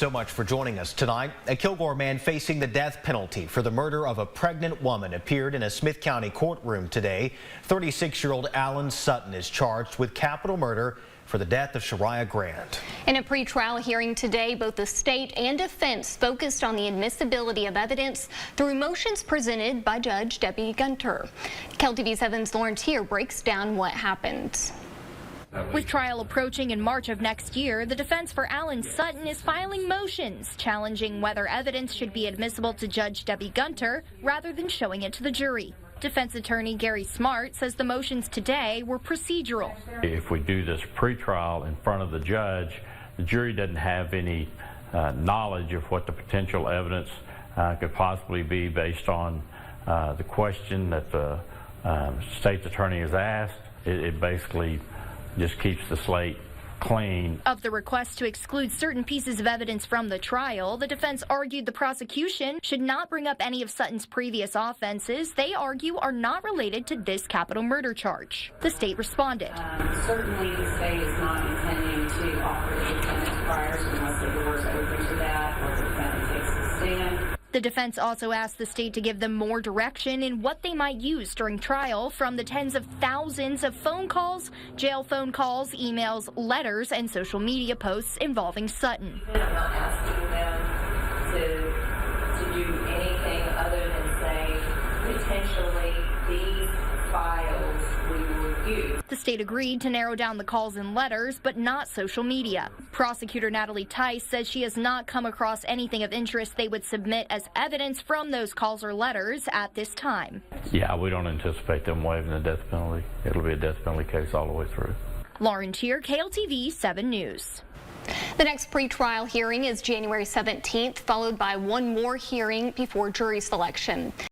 So much for joining us tonight. A Kilgore man facing the death penalty for the murder of a pregnant woman appeared in a Smith County courtroom today. 36-year-old Lamont Sutton is charged with capital murder for the death of Sheryia Grant. In a pretrial hearing today, both the state and defense focused on the admissibility of evidence through motions presented by Judge Debbie Gunter. KLTV 7's Lamont Sutton breaks down what happened. With trial approaching in March of next year, the defense for Lamont Sutton is filing motions challenging whether evidence should be admissible to Judge Debbie Gunter rather than showing it to the jury. Defense attorney Gary Smart says the motions today were procedural. If we do this pretrial in front of the jury doesn't have any knowledge of what the potential evidence could possibly be based on the question that the state's attorney has asked. It basically just keeps the slate clean. Of the request to exclude certain pieces of evidence from the trial, the defense argued the prosecution should not bring up any of Sutton's previous offenses they argue are not related to this capital murder charge. The state responded. Certainly the state is not intending to offer the defendant's priors unless the door is open to that or the defendant takes a stand. The defense also asked the state to give them more direction in what they might use during trial, from the tens of thousands of phone calls, jail phone calls, emails, letters, and social media posts involving Sutton. I'm not asking them to do anything other than say potentially these files we will use. The state agreed to narrow down the calls and letters, but not social media. Prosecutor Natalie Tice says she has not come across anything of interest they would submit as evidence from those calls or letters at this time. Yeah, we don't anticipate them waiving the death penalty. It'll be a death penalty case all the way through. Lauren Tier, KLTV 7 News. The next pretrial hearing is January 17th, followed by one more hearing before jury selection.